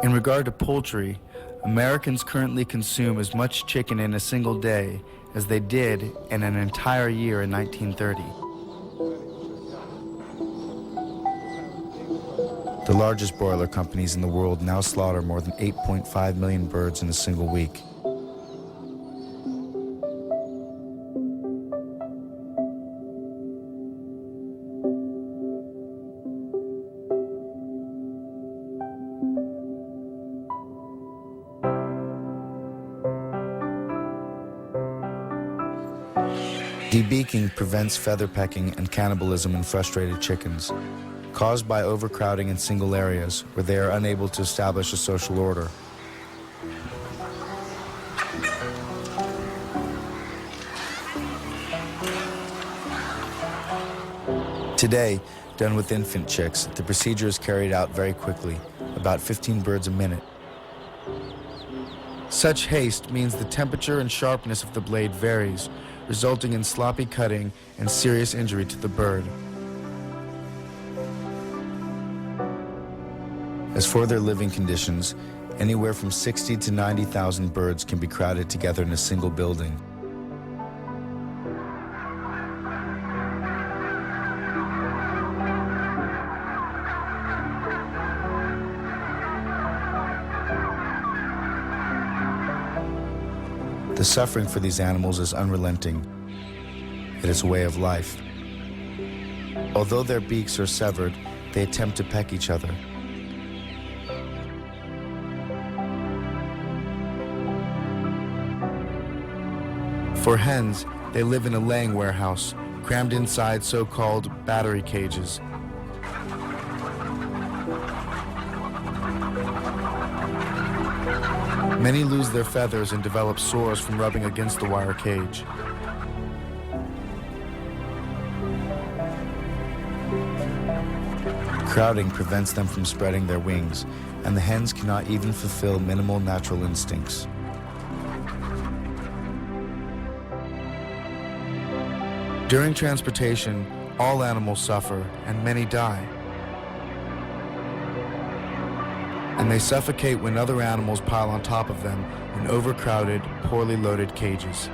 In regard to poultry, Americans currently consume as much chicken in a single day as they did in an entire year in 1930. The largest broiler companies in the world now slaughter more than 8.5 million birds in a single week. Debeaking prevents feather pecking and cannibalism in frustrated chickens, caused by overcrowding in single areas where they are unable to establish a social order. Today, done with infant chicks, the procedure is carried out very quickly, about 15 birds a minute. Such haste means the temperature and sharpness of the blade varies, resulting in sloppy cutting and serious injury to the bird. As for their living conditions, anywhere from 60 to 90,000 birds can be crowded together in a single building. The suffering for these animals is unrelenting. It is a way of life. Although their beaks are severed, they attempt to peck each other. For hens, they live in a laying warehouse, crammed inside so-called battery cages. Many lose their feathers and develop sores from rubbing against the wire cage. Crowding prevents them from spreading their wings, and the hens cannot even fulfill minimal natural instincts. During transportation, all animals suffer, and many die. And they suffocate when other animals pile on top of them in overcrowded, poorly loaded cages.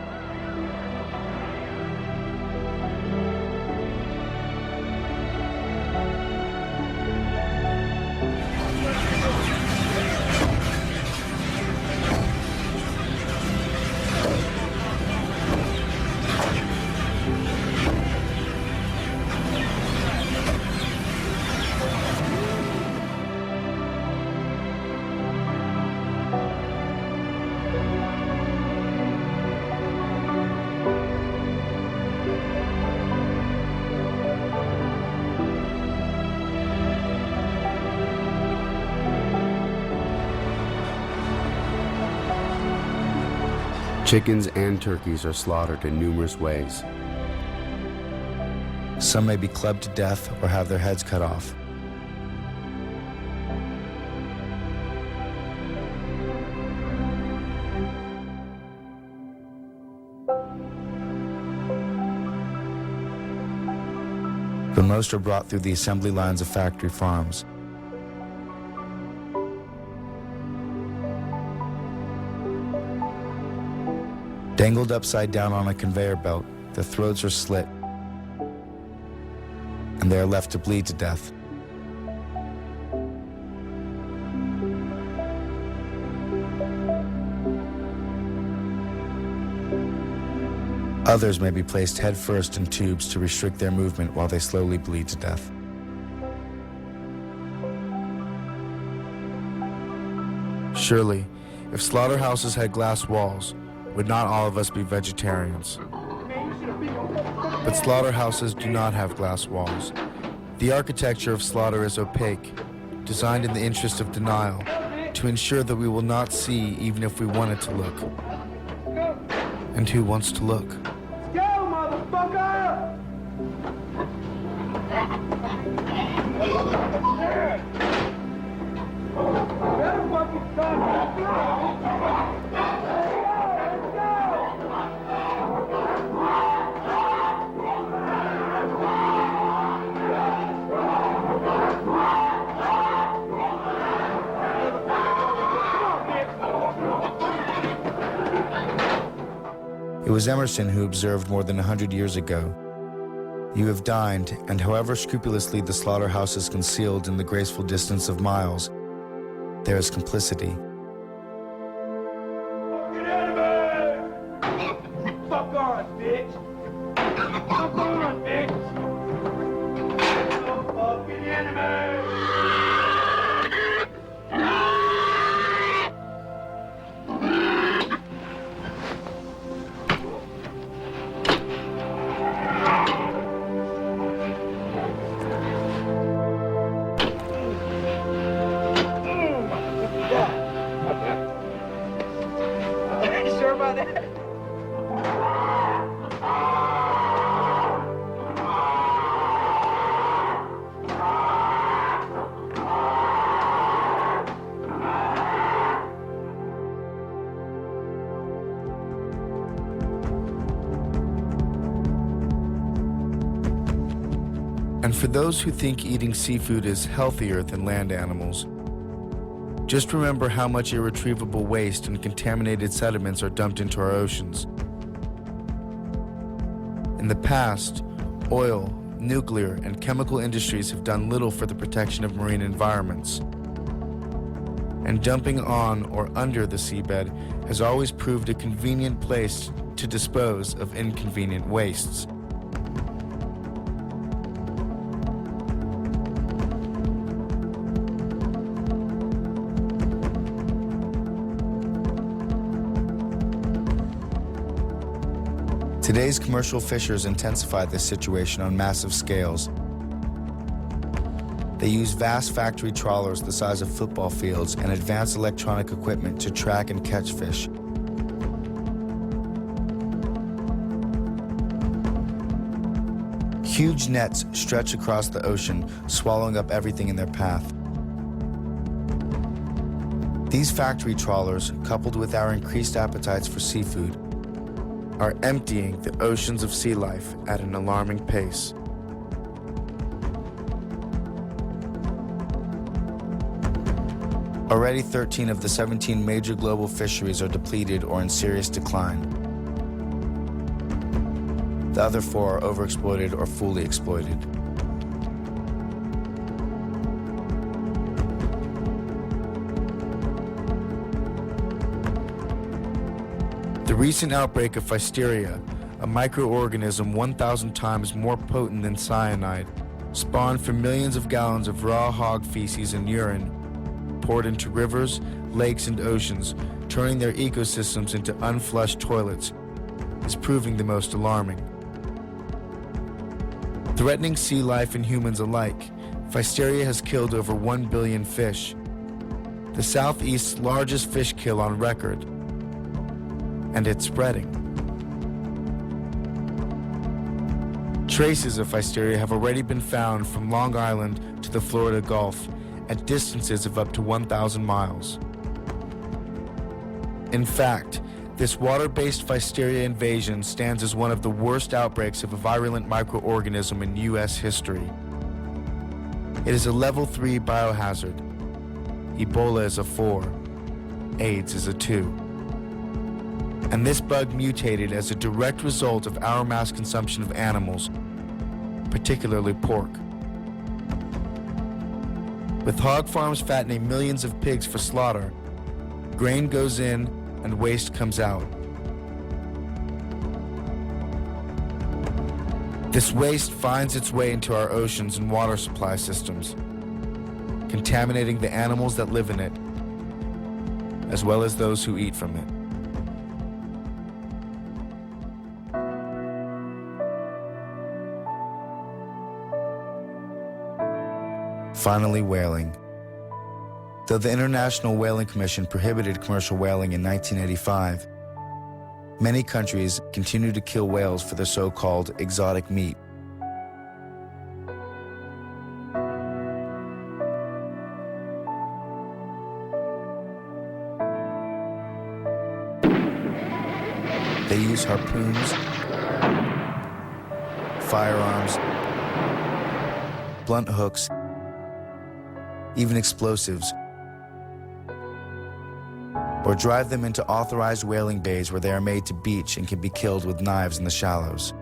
Chickens and turkeys are slaughtered in numerous ways. Some may be clubbed to death or have their heads cut off. But most are brought through the assembly lines of factory farms. Dangled upside down on a conveyor belt, their throats are slit, and they are left to bleed to death. Others may be placed headfirst in tubes to restrict their movement while they slowly bleed to death. Surely, if slaughterhouses had glass walls, would not all of us be vegetarians? But slaughterhouses do not have glass walls. The architecture of slaughter is opaque, designed in the interest of denial, to ensure that we will not see even if we wanted to look. And who wants to look? Go, motherfucker! Better fucking stop! It was Emerson who observed more than 100 years ago, "You have dined, and however scrupulously the slaughterhouse is concealed in the graceful distance of miles, there is complicity." Fucking enemy! Fuck on, bitch! Fuck on, bitch! The fucking enemy! Sure about that? And for those who think eating seafood is healthier than land animals, just remember how much irretrievable waste and contaminated sediments are dumped into our oceans. In the past, oil, nuclear, and chemical industries have done little for the protection of marine environments. And dumping on or under the seabed has always proved a convenient place to dispose of inconvenient wastes. Today's commercial fishers intensify this situation on massive scales. They use vast factory trawlers the size of football fields and advanced electronic equipment to track and catch fish. Huge nets stretch across the ocean, swallowing up everything in their path. These factory trawlers, coupled with our increased appetites for seafood, are emptying the oceans of sea life at an alarming pace. Already 13 of the 17 major global fisheries are depleted or in serious decline. The other 4 are overexploited or fully exploited. The recent outbreak of Pfiesteria, a microorganism 1,000 times more potent than cyanide, spawned from millions of gallons of raw hog feces and urine poured into rivers, lakes, and oceans, turning their ecosystems into unflushed toilets, is proving the most alarming. Threatening sea life and humans alike, Pfiesteria has killed over 1 billion fish, the Southeast's largest fish kill on record, and it's spreading. Traces of Pfiesteria have already been found from Long Island to the Florida Gulf at distances of up to 1,000 miles. In fact, this water-based Pfiesteria invasion stands as one of the worst outbreaks of a virulent microorganism in U.S. history. It is a level 3 biohazard. Ebola is a 4. AIDS is a 2. And this bug mutated as a direct result of our mass consumption of animals, particularly pork. With hog farms fattening millions of pigs for slaughter, grain goes in and waste comes out. This waste finds its way into our oceans and water supply systems, contaminating the animals that live in it, as well as those who eat from it. Finally, whaling. Though the International Whaling Commission prohibited commercial whaling in 1985, many countries continue to kill whales for their so-called exotic meat. They use harpoons, firearms, blunt hooks, even explosives or drive them into authorized whaling bays where they are made to beach and can be killed with knives in the shallows.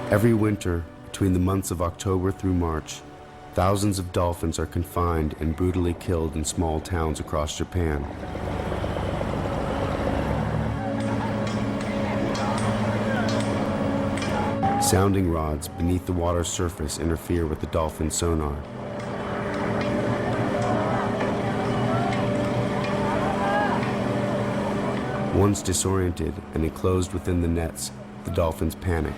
Every winter, between the months of October through March, thousands of dolphins are confined and brutally killed in small towns across Japan. Sounding rods beneath the water's surface interfere with the dolphin sonar. Once disoriented and enclosed within the nets, the dolphins panic.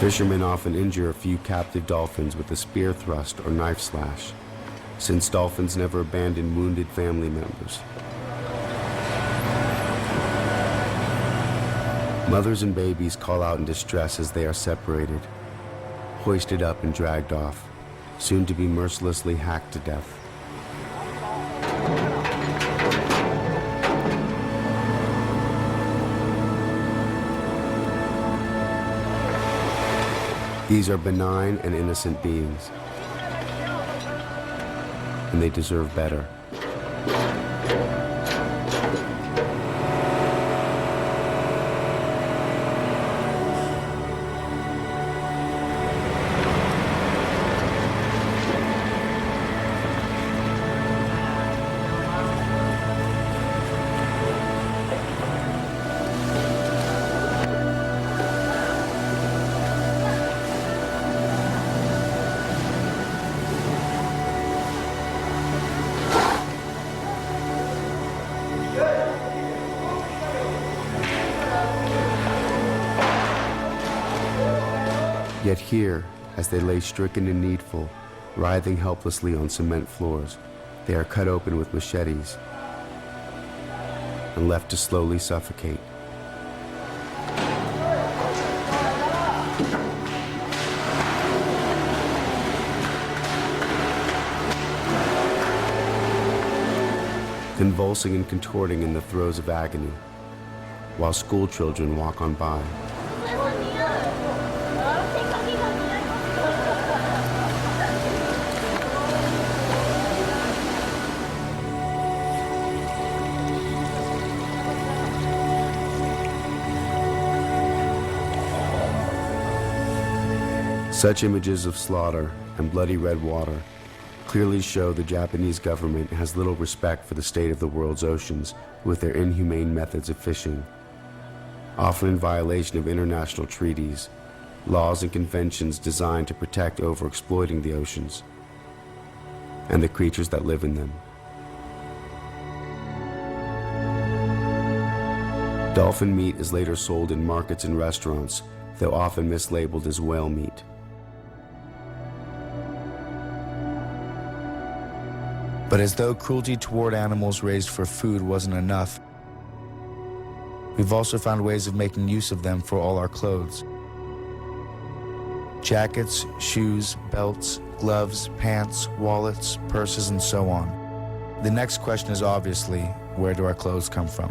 Fishermen often injure a few captive dolphins with a spear thrust or knife slash, since dolphins never abandon wounded family members. Mothers and babies call out in distress as they are separated, hoisted up and dragged off, soon to be mercilessly hacked to death. These are benign and innocent beings, and they deserve better. Yet here, as they lay stricken and needful, writhing helplessly on cement floors, they are cut open with machetes and left to slowly suffocate. Convulsing and contorting in the throes of agony, while school children walk on by. Such images of slaughter and bloody red water clearly show the Japanese government has little respect for the state of the world's oceans with their inhumane methods of fishing, often in violation of international treaties, laws and conventions designed to protect overexploiting the oceans and the creatures that live in them. Dolphin meat is later sold in markets and restaurants, though often mislabeled as whale meat. But as though cruelty toward animals raised for food wasn't enough, we've also found ways of making use of them for all our clothes. Jackets, shoes, belts, gloves, pants, wallets, purses, and so on. The next question is obviously, where do our clothes come from?